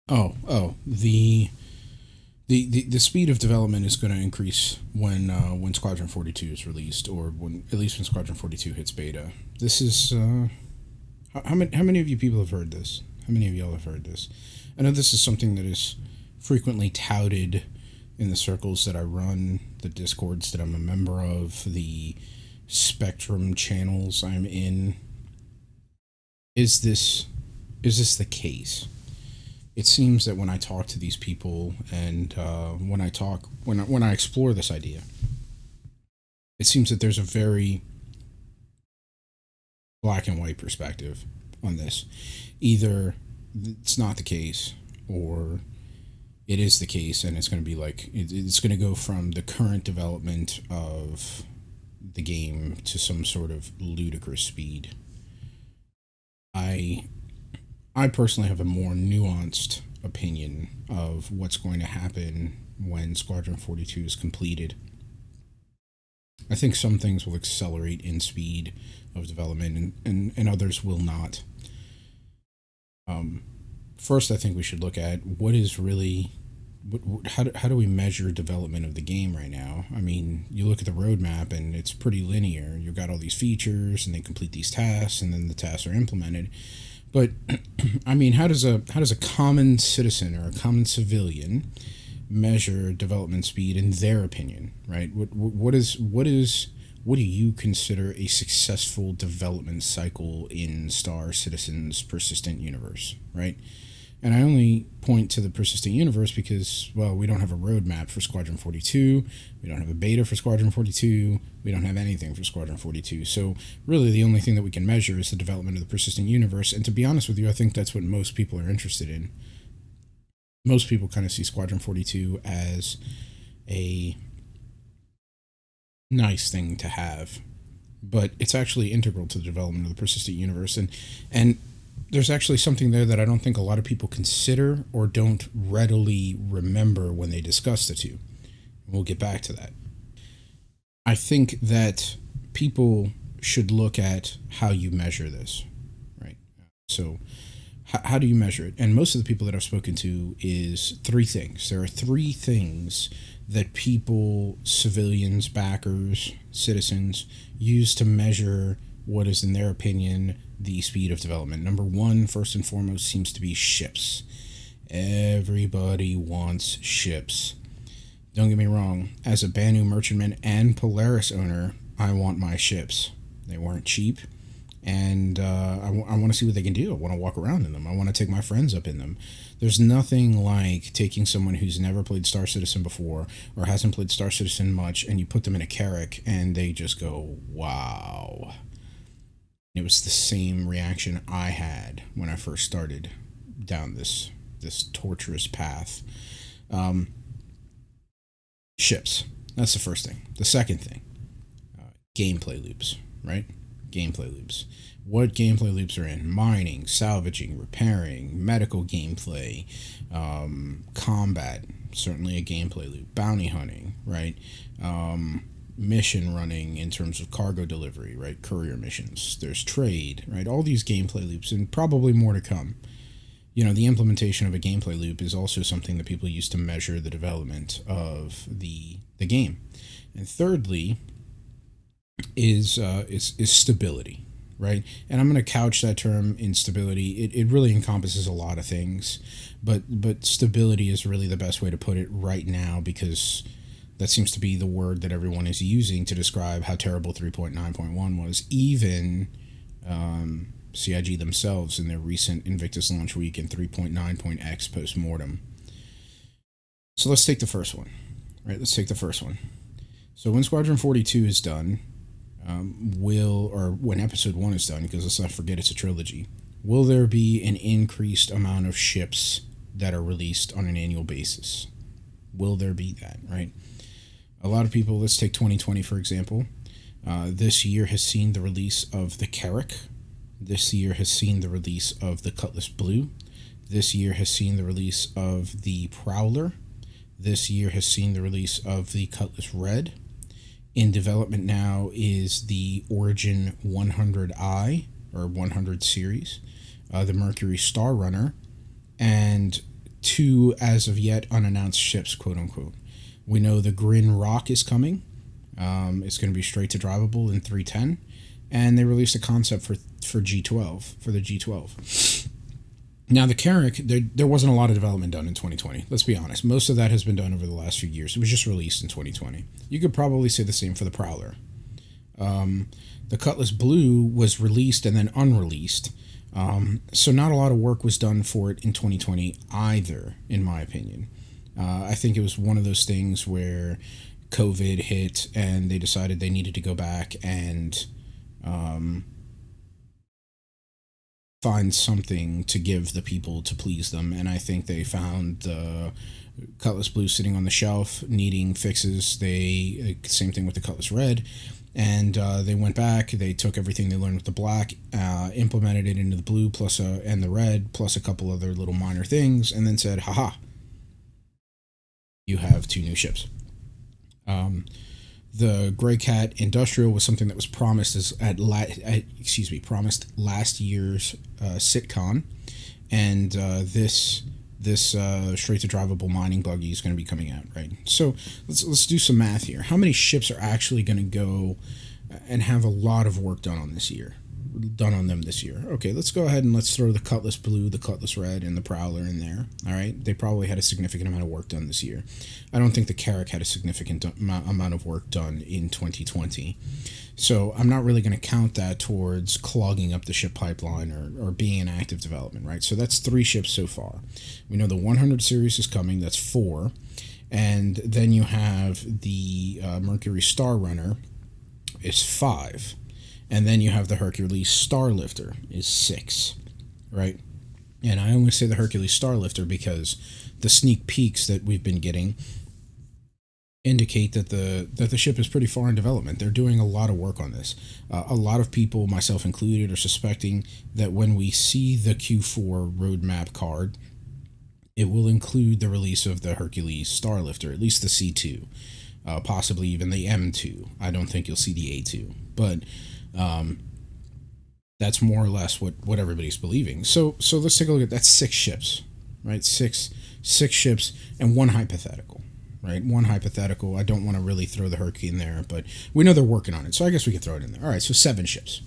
The speed of development is going to increase when Squadron 42 is released, or when at least when Squadron 42 hits beta. This is how many of you people have heard this? How many of y'all have heard this? I know this is something that is frequently touted in the circles that I run, the discords that I'm a member of, the Spectrum channels I'm in. Is this the case? It seems that when I talk to these people and when I explore this idea, it seems that there's a very black and white perspective on this. Either it's not the case, or it is the case, and it's going to be like it's going to go from the current development of the game to some sort of ludicrous speed. I I personally have a more nuanced opinion of what's going to happen when Squadron 42 is completed. I think some things will accelerate in speed of development, and others will not. First, I think we should look at what is really how do we measure development of the game right now? I mean, you look at the roadmap and it's pretty linear. You've got all these features and they complete these tasks and then the tasks are implemented. But I mean, how does a common citizen or a common civilian measure development speed in their opinion, right? What do you consider a successful development cycle in Star Citizen's persistent universe, right? And I only point to the persistent universe because, well, we don't have a roadmap for Squadron 42. We don't have a beta for Squadron 42. We don't have anything for Squadron 42. So really the only thing that we can measure is the development of the persistent universe. And to be honest with you, I think that's what most people are interested in. Most people kind of see Squadron 42 as a nice thing to have, but it's actually integral to the development of the persistent universe. And there's actually something there that I don't think a lot of people consider or don't readily remember when they discuss the two. We'll get back to that. I think that people should look at how you measure this, right? So how do you measure it? And most of the people that I've spoken to is three things. There are three things that people, civilians, backers, citizens, use to measure what is, in their opinion, the speed of development. Number one, first and foremost, seems to be ships. Everybody wants ships. Don't get me wrong, as a Banu merchantman and Polaris owner, I want my ships. They weren't cheap, and I want to see what they can do. I want to walk around in them. I want to take my friends up in them. There's nothing like taking someone who's never played Star Citizen before or hasn't played Star Citizen much, and you put them in a Carrack, and they just go, wow. It was the same reaction I had when I first started down this torturous path. Ships. That's the first thing. The second thing, gameplay loops, right? Gameplay loops. What gameplay loops are in? Mining, salvaging, repairing, medical gameplay, combat, certainly a gameplay loop. Bounty hunting, right? Mission running in terms of cargo delivery, right? Courier missions. There's trade, right? All these gameplay loops, and probably more to come. You know, the implementation of a gameplay loop is also something that people use to measure the development of the game. And thirdly is stability, right? And I'm going to couch that term in stability. It really encompasses a lot of things, but stability is really the best way to put it right now, because that seems to be the word that everyone is using to describe how terrible 3.9.1 was. Even CIG themselves in their recent Invictus launch week and 3.9.x postmortem. So let's take the first one, right? Let's take the first one. So when Squadron 42 is done, when Episode 1 is done, because let's not forget it's a trilogy, will there be an increased amount of ships that are released on an annual basis? Will there be that, right? A lot of people, let's take 2020 for example. This year has seen the release of the Carrack. This year has seen the release of the Cutlass Blue. This year has seen the release of the Prowler. This year has seen the release of the Cutlass Red. In development now is the Origin 100i, or 100 series, the Mercury Star Runner, and two as of yet unannounced ships, quote unquote. We know the Grin Rock is coming. It's going to be straight to drivable in 310, and they released a concept for G12 for the G12. Now the Carrack, there wasn't a lot of development done in 2020. Let's be honest. Most of that has been done over the last few years. It was just released in 2020. You could probably say the same for the Prowler. The Cutlass Blue was released and then unreleased. So not a lot of work was done for it in 2020 either, in my opinion. I think it was one of those things where COVID hit and they decided they needed to go back and find something to give the people to please them. And I think they found the Cutlass Blue sitting on the shelf needing fixes. Same thing with the Cutlass Red. And they went back, they took everything they learned with the black, implemented it into the blue and the red, plus a couple other little minor things, and then said, haha, you have two new ships. The Grey Cat Industrial was something that was promised promised last year's SitCon, and this straight to drivable mining buggy is going to be coming out, right? So let's do some math here. How many ships are actually going to go and have a lot of work done on them this year? Okay, let's go ahead and let's throw the Cutlass Blue, the Cutlass Red, and the Prowler in there. All right, they probably had a significant amount of work done this year. I don't think the Carrack had a significant amount of work done in 2020. So I'm not really going to count that towards clogging up the ship pipeline or being in active development, right? So that's 3 ships so far. We know the 100 series is coming. That's 4. And then you have the Mercury Star Runner is 5. And then you have the Hercules Starlifter is 6, right? And I only say the Hercules Starlifter because the sneak peeks that we've been getting indicate that the ship is pretty far in development. They're doing a lot of work on this. A lot of people, myself included, are suspecting that when we see the Q4 roadmap card, it will include the release of the Hercules Starlifter, at least the C2, possibly even the M2. I don't think you'll see the A2, but that's more or less what everybody's believing. So let's take a look at that's 6 ships, right? Six ships and 1 hypothetical. Right, 1 hypothetical. I don't want to really throw the Herky in there, but we know they're working on it, so I guess we can throw it in there. All right, so 7 ships.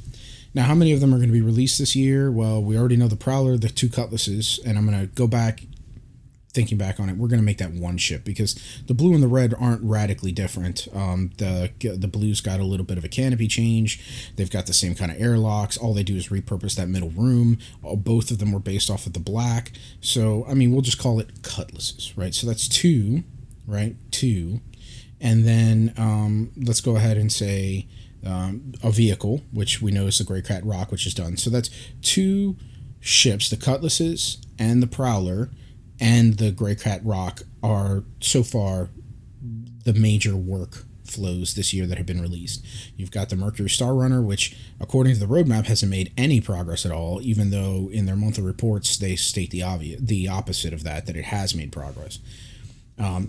Now, how many of them are going to be released this year? Well, we already know the Prowler, the 2 Cutlasses, and I'm going to go back, thinking back on it, we're going to make that 1 ship because the blue and the red aren't radically different. The blue's got a little bit of a canopy change. They've got the same kind of airlocks. All they do is repurpose that middle room. Both of them were based off of the black. So, I mean, we'll just call it Cutlasses, right? So that's 2. Right, 2, and then let's go ahead and say a vehicle, which we know is the Grey Cat Rock, which is done. So that's 2 ships, the Cutlasses and the Prowler and the Grey Cat Rock are so far the major work flows this year that have been released. You've got the Mercury Star Runner, which according to the roadmap hasn't made any progress at all, even though in their monthly reports they state the opposite of that it has made progress.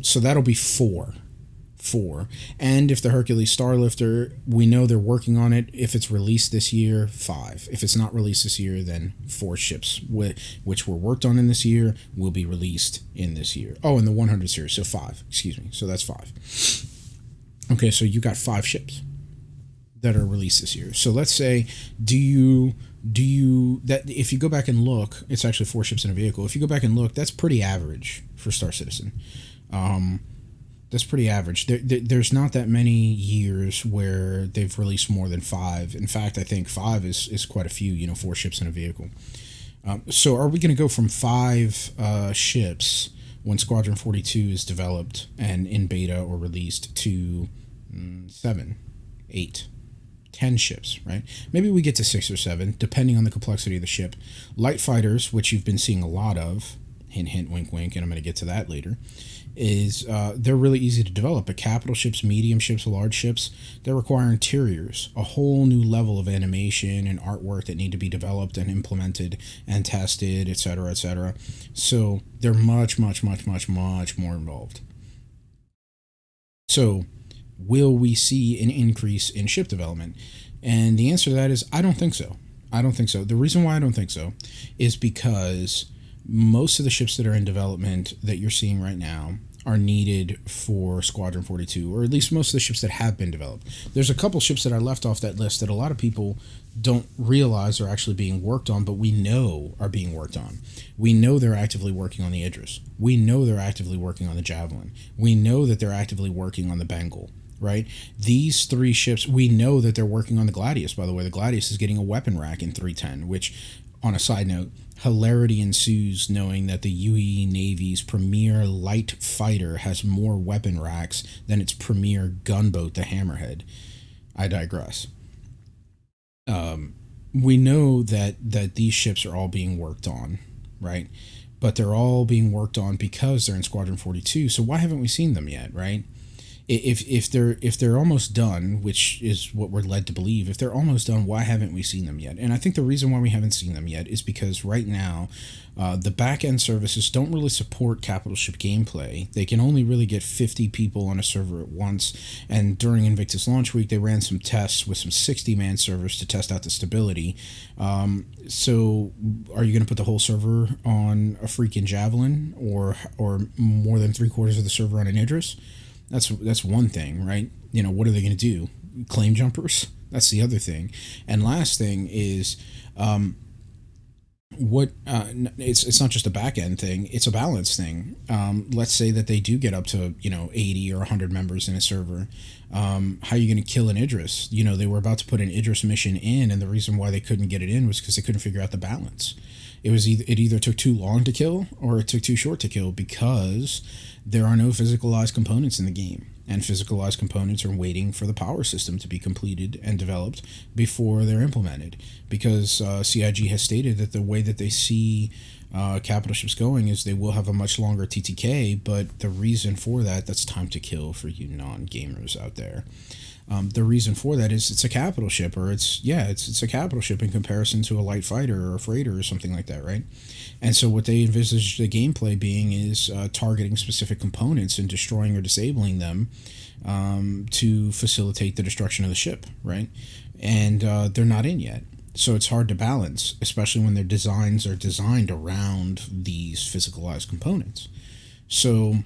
So that'll be 4. And if the Hercules Starlifter, we know they're working on it. If it's released this year, 5. If it's not released this year, then 4 ships, which were worked on in this year, will be released in this year. Oh, and the 100 series, so 5. Excuse me. So that's 5. Okay, so you got 5 ships that are released this year. So let's say, that if you go back and look, it's actually 4 ships in a vehicle. If you go back and look, that's pretty average for Star Citizen. That's pretty average. There's not that many years where they've released more than 5. In fact, I think 5 is quite a few, 4 ships in a vehicle. So are we going to go from 5 ships when Squadron 42 is developed and in beta or released to 7, 8, 10 ships, right? Maybe we get to 6 or 7, depending on the complexity of the ship. Light fighters, which you've been seeing a lot of, hint, hint, wink, wink, and I'm going to get to that later, is they're really easy to develop. But capital ships, medium ships, large ships, they require interiors, a whole new level of animation and artwork that need to be developed and implemented and tested, etc., etc. So they're much, much, much, much, much more involved. So will we see an increase in ship development? And the answer to that is I don't think so. The reason why I don't think so is because most of the ships that are in development that you're seeing right now are needed for Squadron 42, or at least most of the ships that have been developed. There's a couple ships that I left off that list that a lot of people don't realize are actually being worked on, but we know are being worked on. We know they're actively working on the Idris. We know they're actively working on the Javelin. We know that they're actively working on the Bengal, right? These three ships, we know that they're working on the Gladius, by the way. The Gladius is getting a weapon rack in 310, which, on a side note, hilarity ensues knowing that the UAE Navy's premier light fighter has more weapon racks than its premier gunboat, the Hammerhead. I digress. We know that these ships are all being worked on, right? But they're all being worked on because they're in Squadron 42. So why haven't we seen them yet, right? If they're almost done, which is what we're led to believe, if they're almost done, why haven't we seen them yet? And I think the reason why we haven't seen them yet is because right now, the back-end services don't really support capital ship gameplay. They can only really get 50 people on a server at once, and during Invictus launch week, they ran some tests with some 60-man servers to test out the stability. So are you going to put the whole server on a freaking Javelin, or more than 3/4 of the server on an Idris? That's one thing, right? What are they going to do? Claim jumpers? That's the other thing. And last thing is, it's not just a back end thing; it's a balance thing. Let's say that they do get up to 80 or 100 members in a server. How are you going to kill an Idris? They were about to put an Idris mission in, and the reason why they couldn't get it in was because they couldn't figure out the balance. It either took too long to kill or it took too short to kill because there are no physicalized components in the game, and physicalized components are waiting for the power system to be completed and developed before they're implemented, because CIG has stated that the way that they see capital ships going is they will have a much longer TTK, but the reason for that's time to kill for you non-gamers out there. The reason for that is it's a capital ship, or it's a capital ship in comparison to a light fighter or a freighter or something like that, right? And so what they envisage the gameplay being is targeting specific components and destroying or disabling them to facilitate the destruction of the ship, right? And they're not in yet. So it's hard to balance, especially when their designs are designed around these physicalized components. So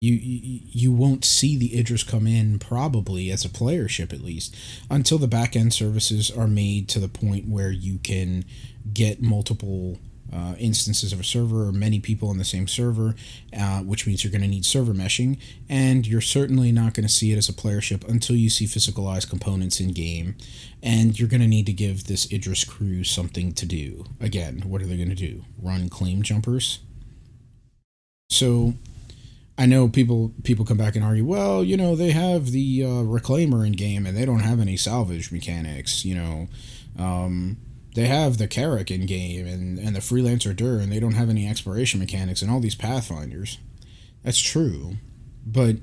you won't see the Idris come in, probably as a player ship at least, until the back end services are made to the point where you can get multiple instances of a server or many people on the same server, which means you're going to need server meshing, and you're certainly not going to see it as a player ship until you see physicalized components in game, and you're going to need to give this Idris crew something to do. Again, what are they going to do? Run claim jumpers? So I know people come back and argue, well, they have the Reclaimer in game and they don't have any salvage mechanics, they have the Carrack in game and the Freelancer Dur, and they don't have any exploration mechanics and all these Pathfinders. That's true, but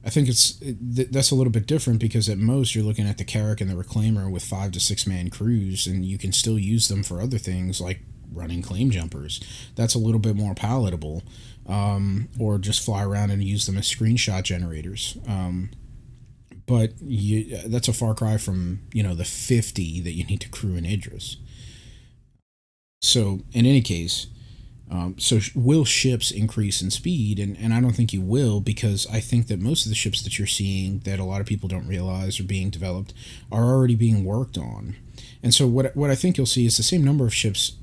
I think that's a little bit different, because at most you're looking at the Carrack and the Reclaimer with 5 to 6 man crews, and you can still use them for other things like running claim jumpers. That's a little bit more palatable. Or just fly around and use them as screenshot generators. But that's a far cry from the 50 that you need to crew in Idris. So in any case, will ships increase in speed? And I don't think you will, because I think that most of the ships that you're seeing that a lot of people don't realize are being developed are already being worked on. And so what I think you'll see is the same number of ships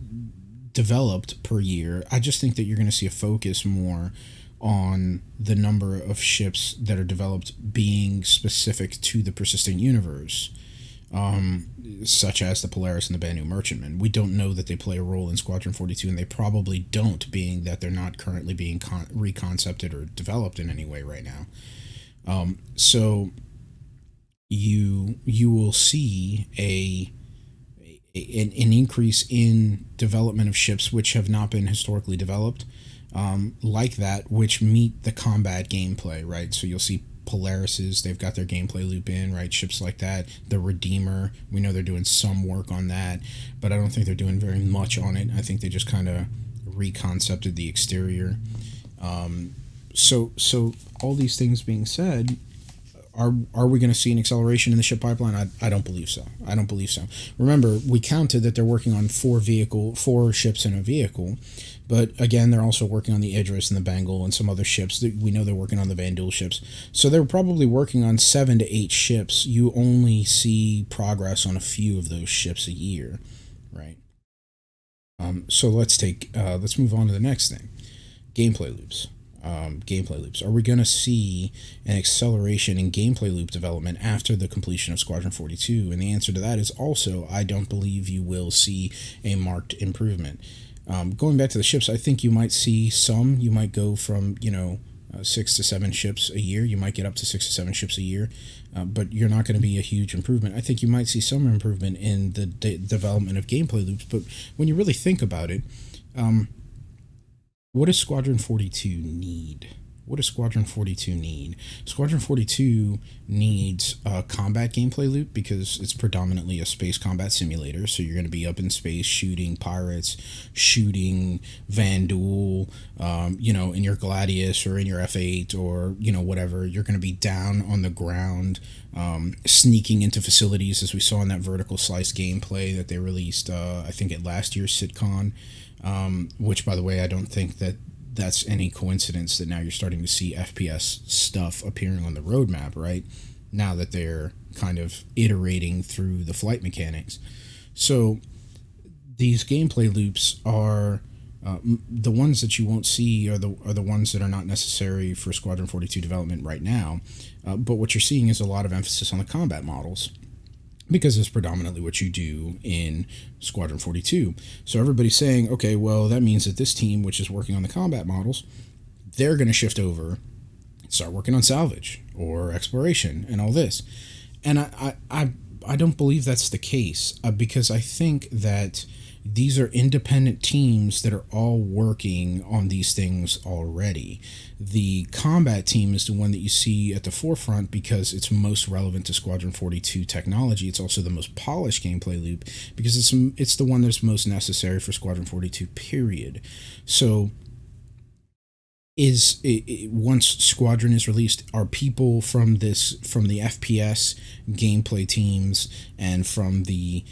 developed per year. I just think that you're going to see a focus more on the number of ships that are developed being specific to the persistent universe, such as the Polaris and the Banu Merchantman. We don't know that they play a role in Squadron 42, and they probably don't, being that they're not currently being reconcepted or developed in any way right now. So you will see an increase in development of ships which have not been historically developed, like that, which meet the combat gameplay, right? So you'll see Polarises, they've got their gameplay loop in, right? Ships like that. The Redeemer, we know they're doing some work on that, but I don't think they're doing very much on it. I think they just kind of reconcepted the exterior. So all these things being said, Are we going to see an acceleration in the ship pipeline? I don't believe so. I don't believe so. Remember, we counted that they're working on four ships in a vehicle, but again, they're also working on the Idris and the Bengal and some other ships. We know they're working on the Vandul ships, so they're probably working on 7 to 8 ships. You only see progress on a few of those ships a year, right? So let's move on to the next thing, gameplay loops. Gameplay loops. Are we going to see an acceleration in gameplay loop development after the completion of Squadron 42? And the answer to that is also, I don't believe you will see a marked improvement. Going back to the ships, I think you might see some. You might go from 6 to 7 ships a year. You might get up to 6 to 7 ships a year, but you're not going to be a huge improvement. I think you might see some improvement in the development of gameplay loops, but when you really think about it, what does Squadron 42 need? What does Squadron 42 need? Squadron 42 needs a combat gameplay loop because it's predominantly a space combat simulator. So you're going to be up in space shooting pirates, shooting Vandul, in your Gladius or in your F8 or, whatever. You're going to be down on the ground, sneaking into facilities, as we saw in that vertical slice gameplay that they released, I think, at last year's SitCon. Which, by the way, I don't think that that's any coincidence that now you're starting to see FPS stuff appearing on the roadmap, right? Now that they're kind of iterating through the flight mechanics. So these gameplay loops are the ones that you won't see are the ones that are not necessary for Squadron 42 development right now. But what you're seeing is a lot of emphasis on the combat models, because it's predominantly what you do in Squadron 42. So everybody's saying, okay, well, that means that this team, which is working on the combat models, they're going to shift over and start working on salvage or exploration and all this. And I don't believe that's the case, because I think that these are independent teams that are all working on these things already. The combat team is the one that you see at the forefront because it's most relevant to Squadron 42 technology. It's also the most polished gameplay loop because it's the one that's most necessary for Squadron 42, period. So once Squadron is released, are people from the FPS gameplay teams and from the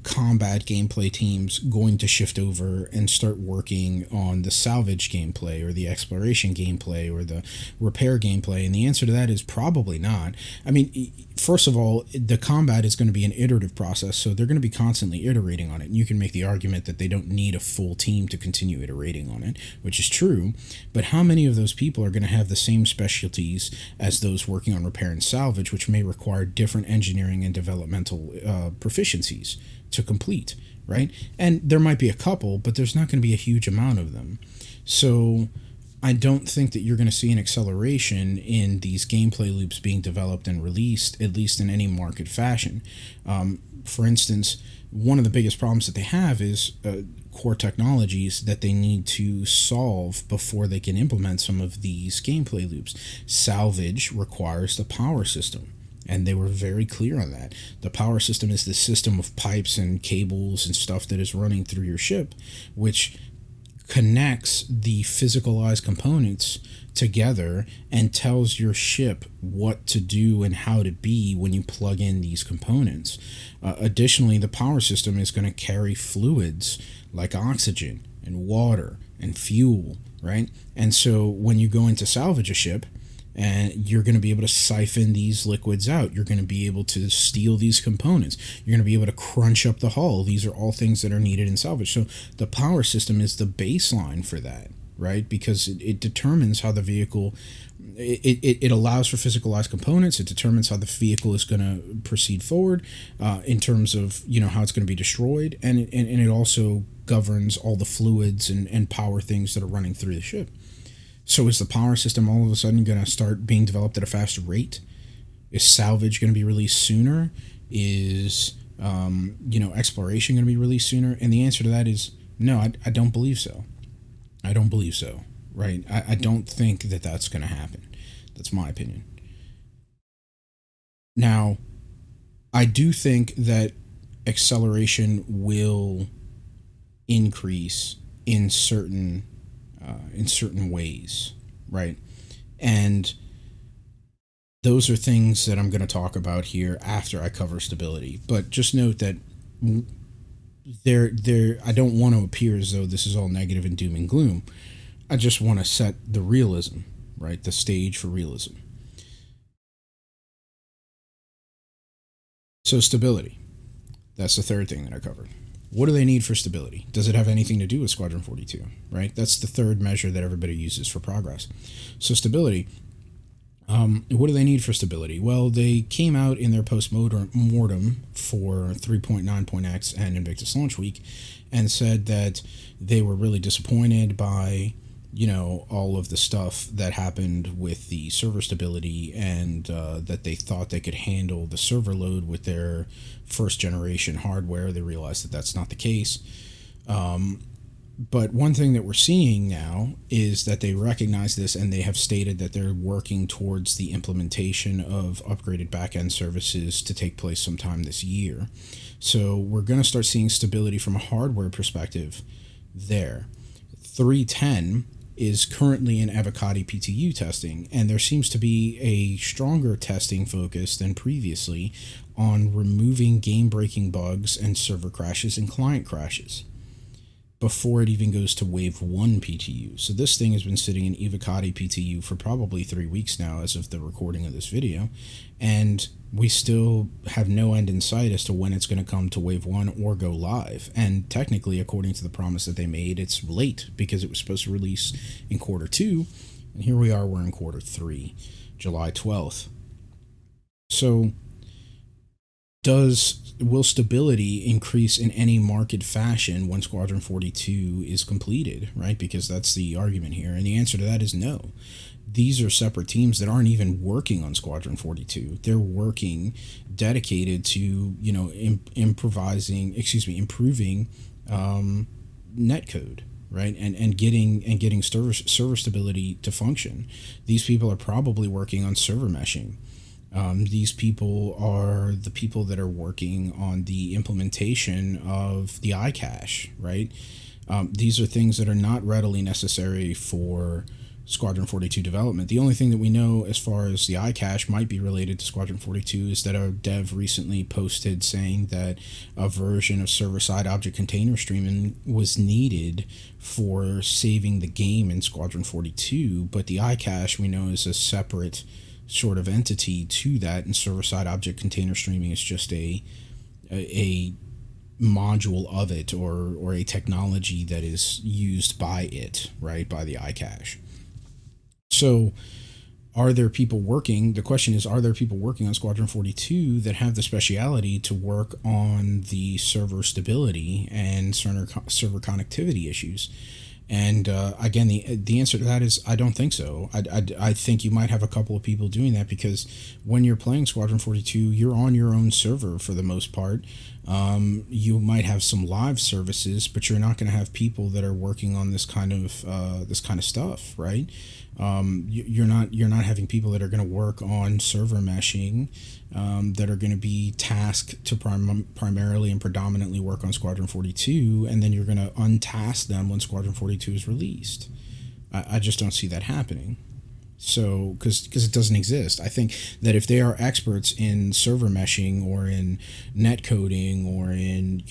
combat gameplay teams going to shift over and start working on the salvage gameplay or the exploration gameplay or the repair gameplay? And the answer to that is probably not. I mean, first of all, the combat is going to be an iterative process, so they're going to be constantly iterating on it. And you can make the argument that they don't need a full team to continue iterating on it, which is true. But how many of those people are going to have the same specialties as those working on repair and salvage, which may require different engineering and developmental proficiencies to complete, right? And there might be a couple, but there's not going to be a huge amount of them. So I don't think that you're going to see an acceleration in these gameplay loops being developed and released, at least in any market fashion. For instance, one of the biggest problems that they have is core technologies that they need to solve before they can implement some of these gameplay loops. Salvage requires the power system, and they were very clear on that. The power system is the system of pipes and cables and stuff that is running through your ship, which connects the physicalized components together and tells your ship what to do and how to be when you plug in these components. Additionally, the power system is going to carry fluids like oxygen and water and fuel, right? And so when you go into salvage a ship, and you're going to be able to siphon these liquids out. You're going to be able to steal these components. You're going to be able to crunch up the hull. These are all things that are needed in salvage. So the power system is the baseline for that, right? Because it determines how the vehicle, it allows for physicalized components. It determines how the vehicle is going to proceed forward in terms of, how it's going to be destroyed. And it also governs all the fluids and power things that are running through the ship. So is the power system all of a sudden going to start being developed at a faster rate? Is salvage going to be released sooner? Is, exploration going to be released sooner? And the answer to that is no, I don't believe so. I don't believe so, right? I don't think that that's going to happen. That's my opinion. Now, I do think that acceleration will increase in certain ways, right? And Those are things that I'm going to talk about here after I cover stability. But just note that I don't want to appear as though this is all negative and doom and gloom. I just want to set the realism, right? The stage for realism. So stability. That's the third thing that I covered. What do they need for stability? Does it have anything to do with Squadron 42, right? That's the third measure that everybody uses for progress. So stability. What do they need for stability? Well, they came out in their post-mortem for 3.9.x and Invictus Launch Week and said that they were really disappointed by, all of the stuff that happened with the server stability, and that they thought they could handle the server load with their first generation hardware. They realized that that's not the case. But one thing that we're seeing now is that they recognize this, and they have stated that they're working towards the implementation of upgraded backend services to take place sometime this year. So we're going to start seeing stability from a hardware perspective there. 310 is currently in Avocado PTU testing, and there seems to be a stronger testing focus than previously on removing game-breaking bugs and server crashes and client crashes before it even goes to Wave 1 PTU. So this thing has been sitting in Avocado PTU for probably 3 weeks now as of the recording of this video, and we still have no end in sight as to when it's going to come to Wave 1 or go live. And technically, according to the promise that they made, it's late because it was supposed to release in quarter 2, and here we are, we're in quarter 3, July 12th. So will stability increase in any marked fashion when Squadron 42 is completed, right? Because that's the argument here. And the answer to that is no. These are separate teams that aren't even working on Squadron 42. They're working dedicated to, improving netcode, right? And getting server stability to function. These people are probably working on server meshing. These people are the people that are working on the implementation of the iCache, right? These are things that are not readily necessary for Squadron 42 development. The only thing that we know as far as the iCache might be related to Squadron 42 is that a dev recently posted saying that a version of server-side object container streaming was needed for saving the game in Squadron 42, but the iCache we know is a separate sort of entity to that, and server-side object container streaming is just a module of it, or a technology that is used by it, right, by the iCache. So are there people working? The question is, are there people working on Squadron 42 that have the speciality to work on the server stability and server connectivity issues? And again, the answer to that is I don't think so. I think you might have a couple of people doing that, because when you're playing Squadron 42, you're on your own server for the most part. You might have some live services, but you're not going to have people that are working on this kind of stuff, right? You're not having people that are going to work on server meshing, that are going to be tasked to primarily and predominantly work on Squadron 42, and then you're going to untask them when Squadron 42 is released. I just don't see that happening. So, because it doesn't exist. I think that if they are experts in server meshing or in net coding or in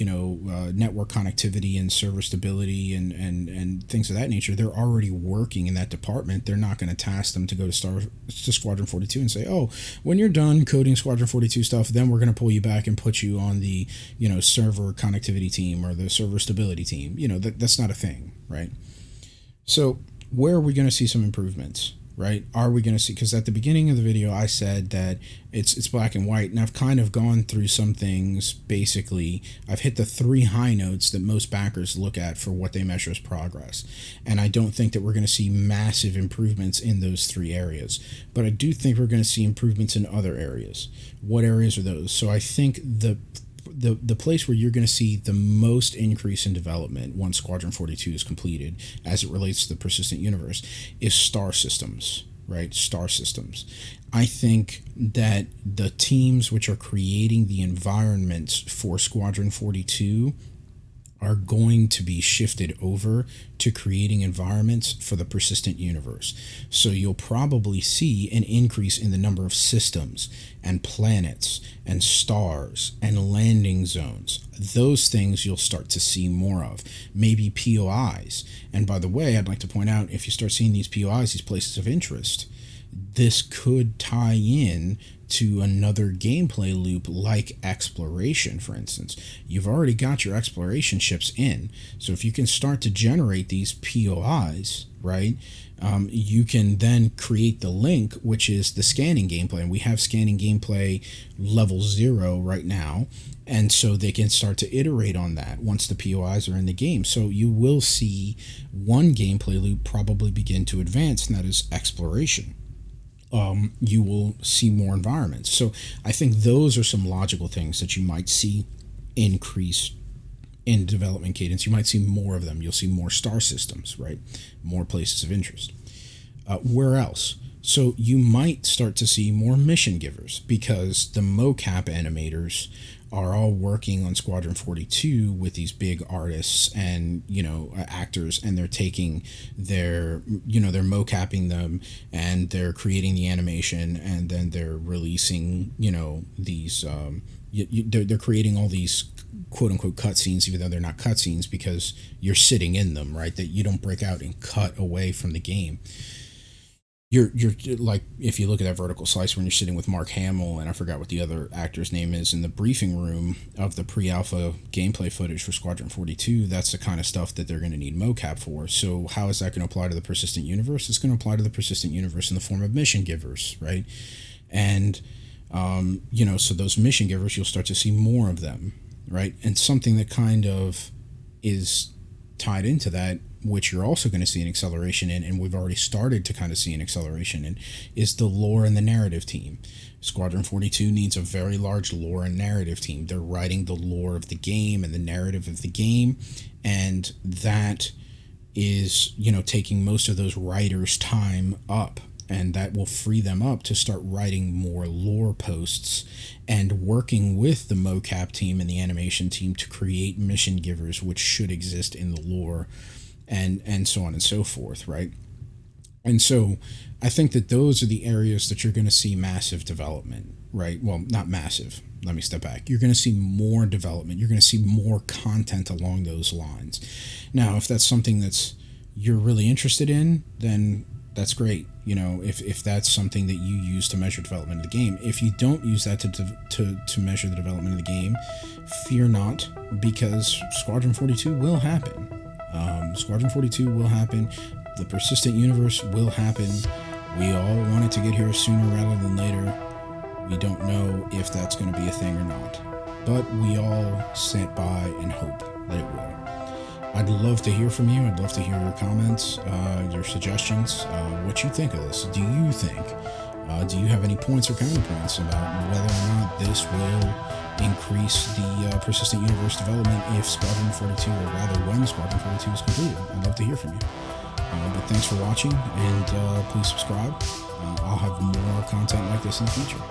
network connectivity and server stability and things of that nature, they're already working in that department. They're not going to task them to go to Squadron 42 and say, oh, when you're done coding Squadron 42 stuff, then we're going to pull you back and put you on the server connectivity team or the server stability team. That's not a thing, right? So where are we going to see some improvements? Right? Are we going to see, because at the beginning of the video I said that it's black and white, and I've kind of gone through some things. Basically, I've hit the 3 high notes that most backers look at for what they measure as progress, and I don't think that we're going to see massive improvements in those 3 areas, but I do think we're going to see improvements in other areas. What areas are those? So I think the place where you're going to see the most increase in development once Squadron 42 is completed as it relates to the persistent universe is star systems, right? Star systems. I think that the teams which are creating the environments for Squadron 42 are going to be shifted over to creating environments for the persistent universe. So you'll probably see an increase in the number of systems and planets and stars and landing zones. Those things you'll start to see more of. Maybe POIs. And by the way, I'd like to point out, if you start seeing these POIs, these places of interest, this could tie in to another gameplay loop like exploration, for instance. You've already got your exploration ships in, so if you can start to generate these POIs, right, you can then create the link, which is the scanning gameplay. And we have scanning gameplay level 0 right now, and so they can start to iterate on that once the POIs are in the game. So you will see one gameplay loop probably begin to advance, and that is exploration. You will see more environments. So I think those are some logical things that you might see increase in development cadence. You might see more of them. You'll see more star systems, right? More places of interest. Where else? So you might start to see more mission givers, because the mocap animators are all working on Squadron 42 with these big artists and, actors, and they're taking they're mocapping them, and they're creating the animation, and then they're releasing, these, they're creating all these quote unquote cutscenes, even though they're not cutscenes, because you're sitting in them, right? That you don't break out and cut away from the game. You're like, if you look at that vertical slice when you're sitting with Mark Hamill, and I forgot what the other actor's name is, in the briefing room of the pre-alpha gameplay footage for Squadron 42, that's the kind of stuff that they're going to need mocap for. So how is that going to apply to the persistent universe? It's going to apply to the persistent universe in the form of mission givers, right? And, so those mission givers, you'll start to see more of them, right? And something that kind of is tied into that, which you're also going to see an acceleration in, and we've already started to kind of see an acceleration in, is the lore and the narrative team. Squadron 42 needs a very large lore and narrative team. They're writing the lore of the game and the narrative of the game, and that is, taking most of those writers' time up, and that will free them up to start writing more lore posts and working with the mocap team and the animation team to create mission givers, which should exist in the lore, and so on and so forth, right? And so I think that those are the areas that you're going to see massive development, right? Well, not massive. Let me step back. You're going to see more development. You're going to see more content along those lines. Now, if that's something you're really interested in, then that's great. If that's something that you use to measure development of the game. If you don't use that to measure the development of the game, fear not, because Squadron 42 will happen. Squadron 42 will happen. The persistent universe will happen. We all want it to get here sooner rather than later. We don't know if that's going to be a thing or not, but we all sit by and hope that it will. I'd love to hear from you. I'd love to hear your comments, your suggestions, what you think of this. Do you have any points or counterpoints about whether or not this will increase the persistent universe development if Squadron 42, or rather when Squadron 42 is completed? I'd love to hear from you. But thanks for watching, and please subscribe. I'll have more content like this in the future.